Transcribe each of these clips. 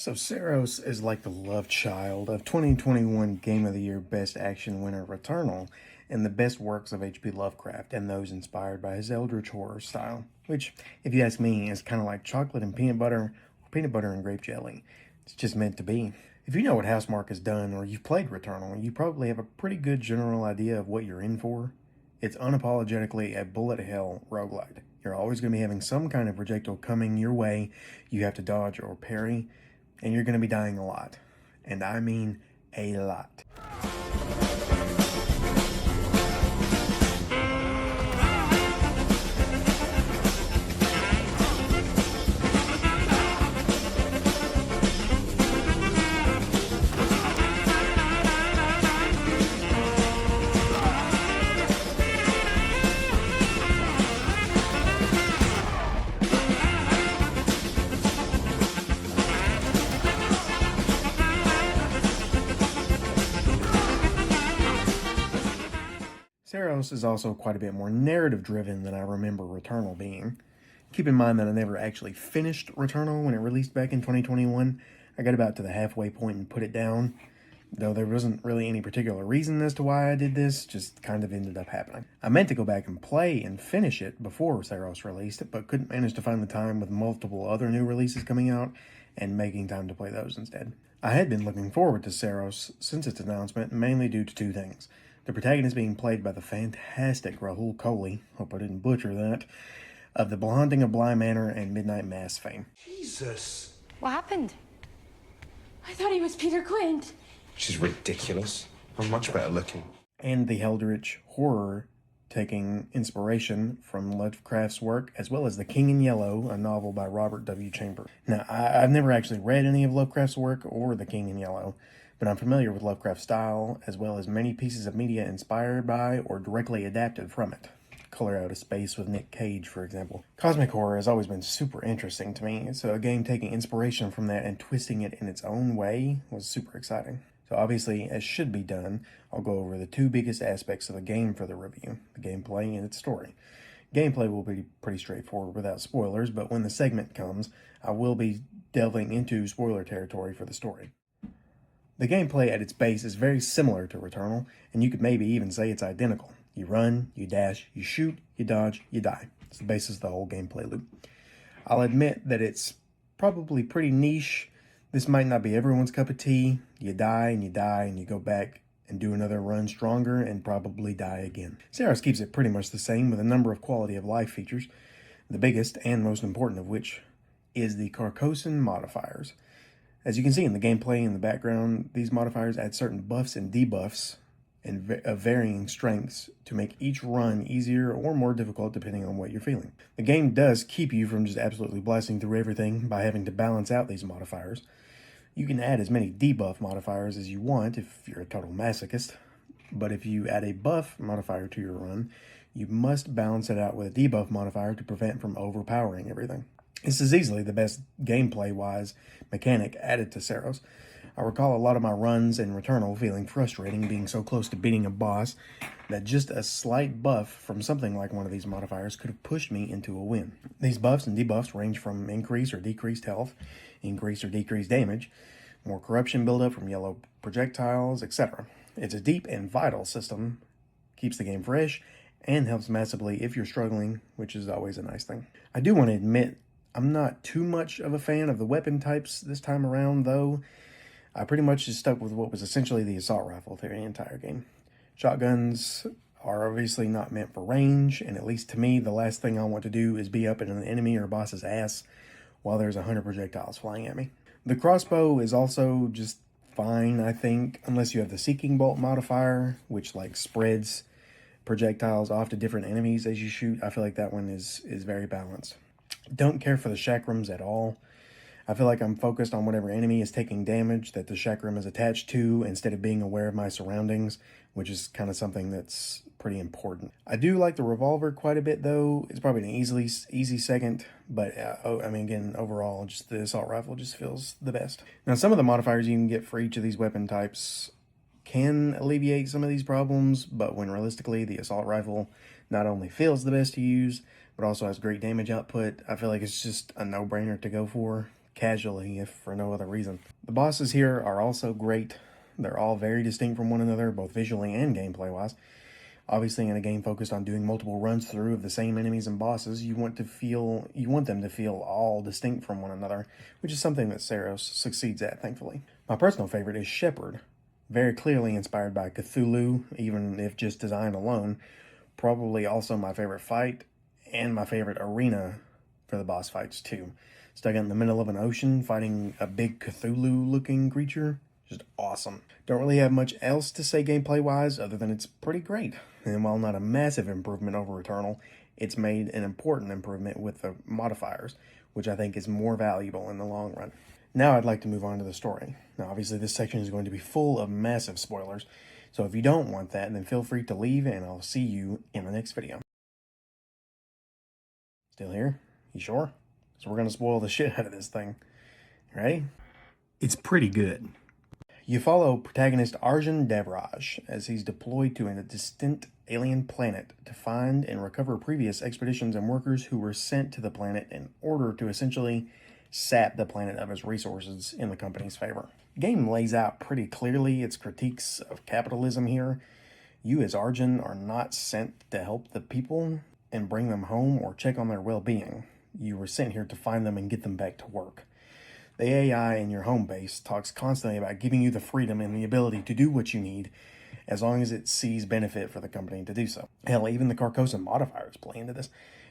So Saros is like the love child of 2021 Game of the Year Best Action winner Returnal and the best works of H.P. Lovecraft and those inspired by his eldritch horror style, which, if you ask me, is kind of like chocolate and peanut butter or peanut butter and grape jelly. It's just meant to be. If you know what Housemarque has done or you've played Returnal, you probably have a pretty good general idea of what you're in for. It's unapologetically a bullet hell roguelite. You're always going to be having some kind of projectile coming your way you have to dodge or parry, and you're going to be dying a lot. And I mean a lot. Saros is also quite a bit more narrative driven than I remember Returnal being. Keep in mind that I never actually finished Returnal when it released back in 2021. I got about to the halfway point and put it down, though there wasn't really any particular reason as to why I did this, just kind of ended up happening. I meant to go back and play and finish it before Saros released, but couldn't manage to find the time with multiple other new releases coming out and making time to play those instead. I had been looking forward to Saros since its announcement, mainly due to two things. The protagonist being played by the fantastic Rahul Kohli, hope I didn't butcher that, of The Haunting of Bly Manor and Midnight Mass fame. Jesus. What happened? I thought he was Peter Quint. She's ridiculous. I'm much better looking. And the eldritch horror taking inspiration from Lovecraft's work, as well as The King in Yellow, a novel by Robert W. Chambers. Now, I've never actually read any of Lovecraft's work or The King in Yellow, but I'm familiar with Lovecraft's style, as well as many pieces of media inspired by or directly adapted from it. Color Out of Space with Nick Cage, for example. Cosmic horror has always been super interesting to me, so a game taking inspiration from that and twisting it in its own way was super exciting. So obviously, as should be done, I'll go over the two biggest aspects of the game for the review, the gameplay and its story. Gameplay will be pretty straightforward without spoilers, but when the segment comes, I will be delving into spoiler territory for the story. The gameplay at its base is very similar to Returnal, and you could maybe even say it's identical. You run, you dash, you shoot, you dodge, you die. It's the basis of the whole gameplay loop. I'll admit that it's probably pretty niche. This might not be everyone's cup of tea. You die and you die and you go back and do another run stronger and probably die again. Saros keeps it pretty much the same with a number of quality of life features, the biggest and most important of which is the Carcosan modifiers. As you can see in the gameplay in the background, these modifiers add certain buffs and debuffs of varying strengths to make each run easier or more difficult depending on what you're feeling. The game does keep you from just absolutely blasting through everything by having to balance out these modifiers. You can add as many debuff modifiers as you want if you're a total masochist, but if you add a buff modifier to your run, you must balance it out with a debuff modifier to prevent from overpowering everything. This is easily the best gameplay-wise mechanic added to Saros. I recall a lot of my runs in Returnal feeling frustrating being so close to beating a boss that just a slight buff from something like one of these modifiers could have pushed me into a win. These buffs and debuffs range from increased or decreased health, increased or decreased damage, more corruption buildup from yellow projectiles, etc. It's a deep and vital system, keeps the game fresh, and helps massively if you're struggling, which is always a nice thing. I do want to admit I'm not too much of a fan of the weapon types this time around, though. I pretty much just stuck with what was essentially the assault rifle through the entire game. Shotguns are obviously not meant for range, and at least to me, the last thing I want to do is be up in an enemy or boss's ass while there's 100 projectiles flying at me. The crossbow is also just fine, I think, unless you have the Seeking Bolt modifier, which like spreads projectiles off to different enemies as you shoot. I feel like that one is very balanced. Don't care for the chakrams at all. I feel like I'm focused on whatever enemy is taking damage that the chakram is attached to instead of being aware of my surroundings, which is kind of something that's pretty important. I do like the revolver quite a bit, though. It's probably an easy second, but again, overall, just the assault rifle just feels the best. Now, some of the modifiers you can get for each of these weapon types can alleviate some of these problems, but when realistically, the assault rifle not only feels the best to use, but also has great damage output, I feel like it's just a no-brainer to go for. casually, if for no other reason. The bosses here are also great. They're all very distinct from one another, both visually and gameplay-wise. Obviously, in a game focused on doing multiple runs through of the same enemies and bosses, you want them to feel all distinct from one another, which is something that Saros succeeds at, thankfully. My personal favorite is Shepard, very clearly inspired by Cthulhu, even if just design alone. Probably also my favorite fight, and my favorite arena for the boss fights too. Stuck in the middle of an ocean, fighting a big Cthulhu-looking creature. Just awesome. Don't really have much else to say gameplay-wise other than it's pretty great. And while not a massive improvement over Returnal, it's made an important improvement with the modifiers, which I think is more valuable in the long run. Now I'd like to move on to the story. Now obviously this section is going to be full of massive spoilers, so if you don't want that, then feel free to leave and I'll see you in the next video. Still here? You sure? So we're going to spoil the shit out of this thing. Ready? It's pretty good. You follow protagonist Arjun Devraj as he's deployed to a distant alien planet to find and recover previous expeditions and workers who were sent to the planet in order to essentially sap the planet of its resources in the company's favor. The game lays out pretty clearly its critiques of capitalism here. You as Arjun are not sent to help the people and bring them home or check on their well-being. You were sent here to find them and get them back to work. The AI in your home base talks constantly about giving you the freedom and the ability to do what you need as long as it sees benefit for the company to do so. Hell, even the Carcosa modifiers play into this.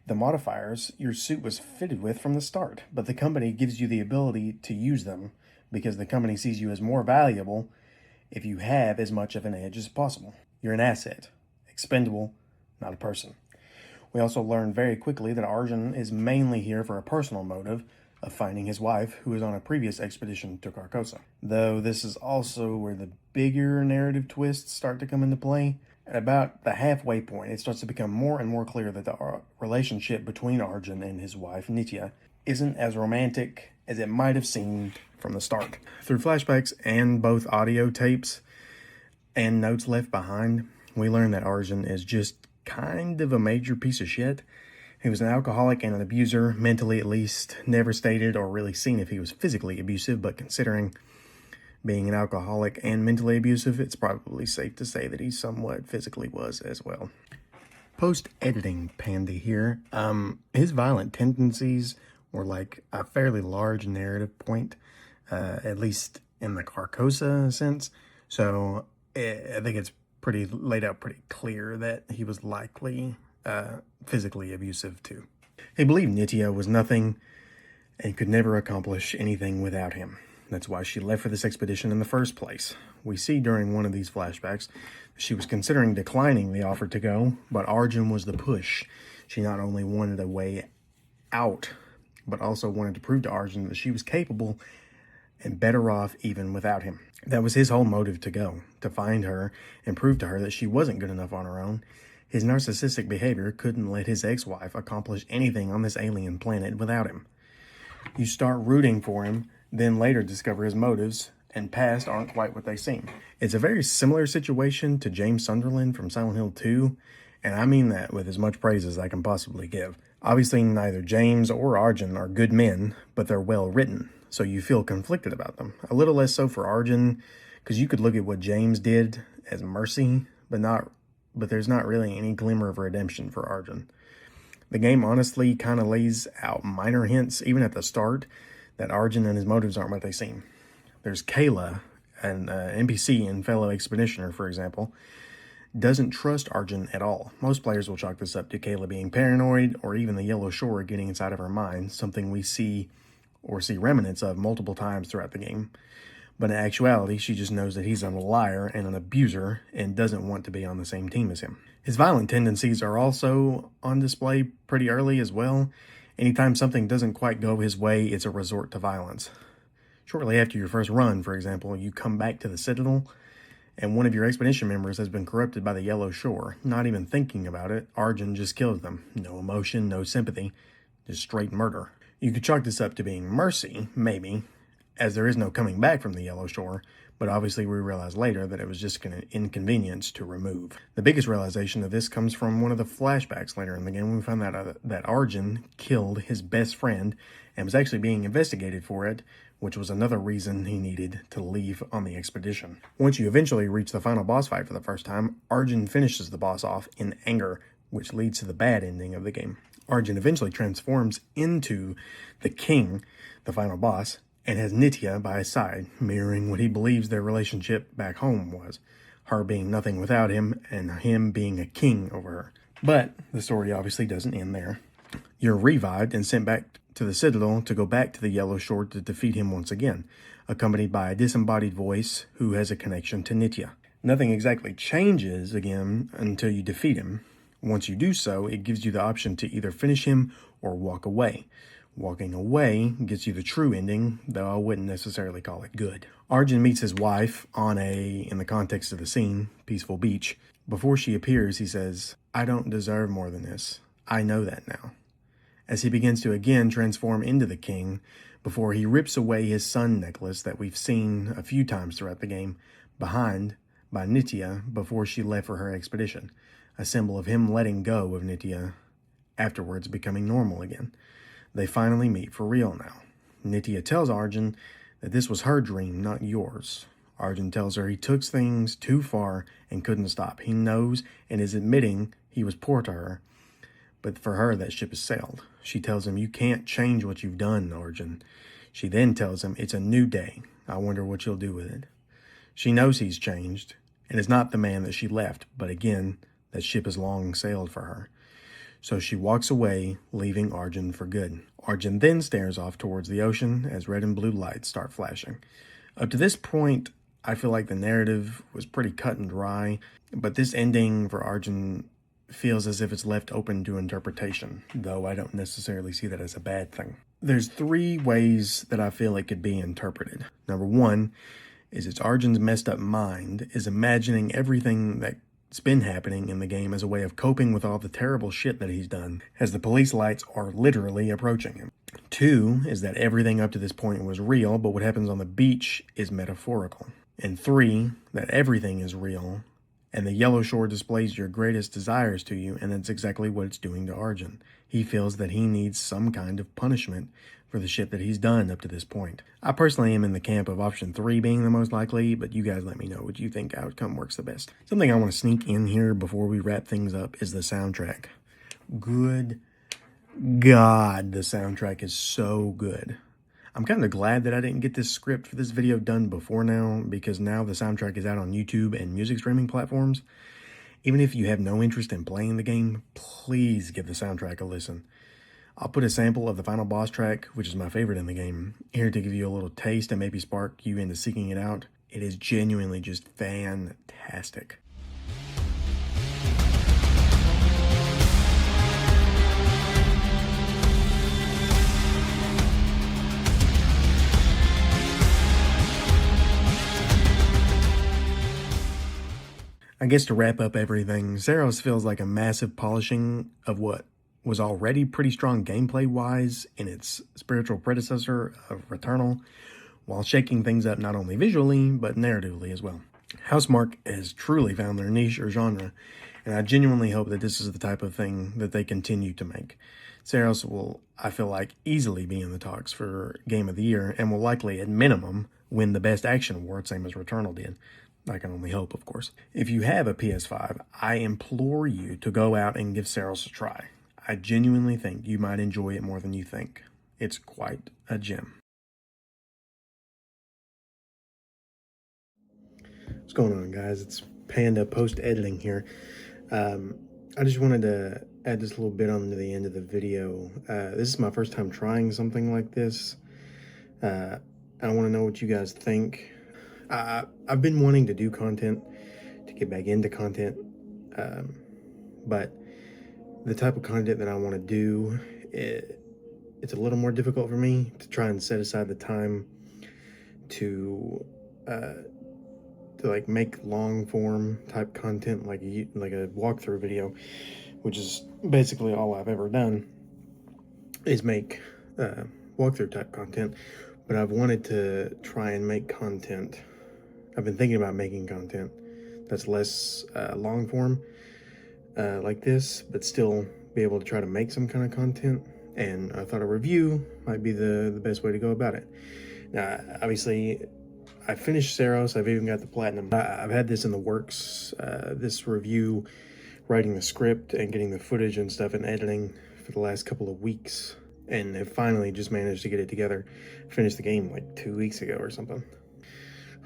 The modifiers your suit was fitted with from the start, but the company gives you the ability to use them because the company sees you as more valuable if you have as much of an edge as possible. You're an asset, expendable, not a person. We also learn very quickly that Arjun is mainly here for a personal motive of finding his wife, who was on a previous expedition to Carcosa. Though this is also where the bigger narrative twists start to come into play. At about the halfway point, it starts to become more and more clear that the relationship between Arjun and his wife, Nitya, isn't as romantic as it might have seemed from the start. Through flashbacks and both audio tapes and notes left behind, we learn that Arjun is just kind of a major piece of shit. He was an alcoholic and an abuser, mentally at least, never stated or really seen if he was physically abusive, but considering being an alcoholic and mentally abusive, it's probably safe to say that he somewhat physically was as well. Post-editing Pandy here, his violent tendencies were like a fairly large narrative point, at least in the Carcosa sense, so I think it's laid out pretty clear that he was likely physically abusive too. He believed Nitya was nothing and could never accomplish anything without him. That's why she left for this expedition in the first place. We see during one of these flashbacks she was considering declining the offer to go, but Arjun was the push. She not only wanted a way out, but also wanted to prove to Arjun that she was capable and better off even without him. That was his whole motive to go, to find her and prove to her that she wasn't good enough on her own. His narcissistic behavior couldn't let his ex-wife accomplish anything on this alien planet without him. You start rooting for him, then later discover his motives and past aren't quite what they seem. It's a very similar situation to James Sunderland from Silent Hill 2, and I mean that with as much praise as I can possibly give. Obviously, neither James or Arjun are good men, but they're well written, so you feel conflicted about them. A little less so for Arjun, because you could look at what James did as mercy, but there's not really any glimmer of redemption for Arjun. The game honestly kind of lays out minor hints, even at the start, that Arjun and his motives aren't what they seem. There's Kayla, an NPC and fellow expeditioner, for example, doesn't trust Arjun at all. Most players will chalk this up to Kayla being paranoid, or even the Yellow Shore getting inside of her mind, something we see remnants of multiple times throughout the game. But in actuality, she just knows that he's a liar and an abuser and doesn't want to be on the same team as him. His violent tendencies are also on display pretty early as well. Anytime something doesn't quite go his way, it's a resort to violence. Shortly after your first run, for example, you come back to the Citadel, and one of your expedition members has been corrupted by the Yellow Shore. Not even thinking about it, Arjun just kills them. No emotion, no sympathy, just straight murder. You could chalk this up to being mercy, maybe, as there is no coming back from the Yellow Shore, but obviously we realize later that it was just an inconvenience to remove. The biggest realization of this comes from one of the flashbacks later in the game when we find out that Arjun killed his best friend and was actually being investigated for it, which was another reason he needed to leave on the expedition. Once you eventually reach the final boss fight for the first time, Arjun finishes the boss off in anger, which leads to the bad ending of the game. Arjun eventually transforms into the king, the final boss, and has Nitya by his side, mirroring what he believes their relationship back home was, her being nothing without him and him being a king over her. But the story obviously doesn't end there. You're revived and sent back to the Citadel to go back to the Yellow Shore to defeat him once again, accompanied by a disembodied voice who has a connection to Nitya. Nothing exactly changes again until you defeat him. Once you do so, it gives you the option to either finish him or walk away. Walking away gets you the true ending, though I wouldn't necessarily call it good. Arjun meets his wife on in the context of the scene, peaceful beach. Before she appears, he says, "I don't deserve more than this. I know that now." As he begins to again transform into the king, before he rips away his sun necklace that we've seen a few times throughout the game, behind by Nitya before she left for her expedition, a symbol of him letting go of Nitya, afterwards becoming normal again. They finally meet for real now. Nitya tells Arjun that this was her dream, not yours. Arjun tells her he took things too far and couldn't stop. He knows and is admitting he was poor to her, but for her that ship has sailed. She tells him, "You can't change what you've done, Arjun." She then tells him, "It's a new day. I wonder what you'll do with it." She knows he's changed and is not the man that she left, but again, that ship has long sailed for her. So she walks away, leaving Arjun for good. Arjun then stares off towards the ocean as red and blue lights start flashing. Up to this point, I feel like the narrative was pretty cut and dry, but this ending for Arjun feels as if it's left open to interpretation, though I don't necessarily see that as a bad thing. There's 3 ways that I feel it could be interpreted. Number 1 is it's Arjun's messed up mind is imagining everything that's been happening in the game as a way of coping with all the terrible shit that he's done, as the police lights are literally approaching him. 2 is that everything up to this point was real, but what happens on the beach is metaphorical. And 3, that everything is real, and the Yellow Shore displays your greatest desires to you, and that's exactly what it's doing to Arjun. He feels that he needs some kind of punishment for the shit that he's done up to this point. I personally am in the camp of option 3 being the most likely, but you guys let me know what you think outcome works the best. Something I want to sneak in here before we wrap things up is the soundtrack. Good God, the soundtrack is so good. I'm kind of glad that I didn't get this script for this video done before now, because now the soundtrack is out on YouTube and music streaming platforms. Even if you have no interest in playing the game, please give the soundtrack a listen. I'll put a sample of the final boss track, which is my favorite in the game, here to give you a little taste and maybe spark you into seeking it out. It is genuinely just fantastic. I guess to wrap up everything, Saros feels like a massive polishing of what was already pretty strong gameplay-wise in its spiritual predecessor of Returnal, while shaking things up not only visually, but narratively as well. Housemarque has truly found their niche or genre, and I genuinely hope that this is the type of thing that they continue to make. Saros will, I feel like, easily be in the talks for Game of the Year, and will likely, at minimum, win the Best Action Award, same as Returnal did. I can only hope, of course. If you have a PS5, I implore you to go out and give Saros a try. I genuinely think you might enjoy it more than you think. It's quite a gem. What's going on, guys? It's Panda post-editing here. I just wanted to add this little bit on to the end of the video. This is my first time trying something like this. I want to know what you guys think. I've been wanting to do content, to get back into content, but the type of content that I want to do, it's a little more difficult for me to try and set aside the time to like make long form type content, like a walkthrough video, which is basically all I've ever done, is make walkthrough type content. but I've wanted to try and make content. I've been thinking about making content that's less long form like this, but still be able to try to make some kind of content. And I thought a review might be the best way to go about it. Now, obviously, I finished Saros. I've even got the platinum. I've had this in the works, this review, writing the script and getting the footage and stuff and editing for the last couple of weeks, and have finally just managed to get it together. Finished the game like 2 weeks ago or something.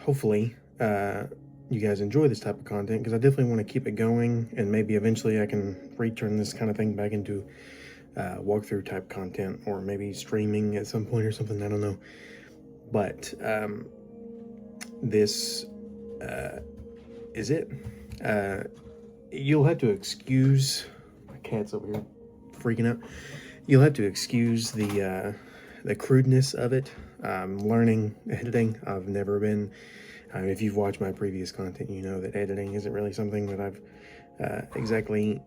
Hopefully, you guys enjoy this type of content, because I definitely want to keep it going, and maybe eventually I can return this kind of thing back into walkthrough type content, or maybe streaming at some point or something. I don't know. But this is it. You'll have to excuse my cat's over here freaking out. You'll have to excuse the crudeness of it. I'm learning editing. I've never been. If you've watched my previous content, you know that editing isn't really something that I've exactly.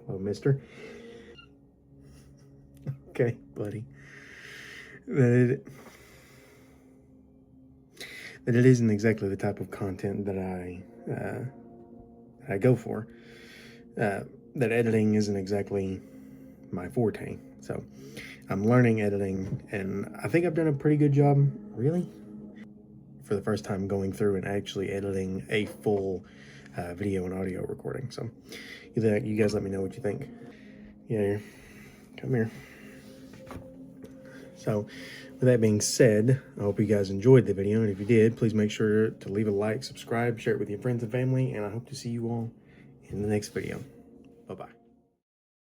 Hello, mister. Okay, buddy. That it isn't exactly the type of content that I go for. That editing isn't exactly my forte. So I'm learning editing, and I think I've done a pretty good job, really, for the first time going through and actually editing a full video and audio recording. So you guys let me know what you think. Yeah, come here. So with that being said, I hope you guys enjoyed the video, and if you did, please make sure to leave a like, subscribe, share it with your friends and family, and I hope to see you all in the next video. Bye-bye.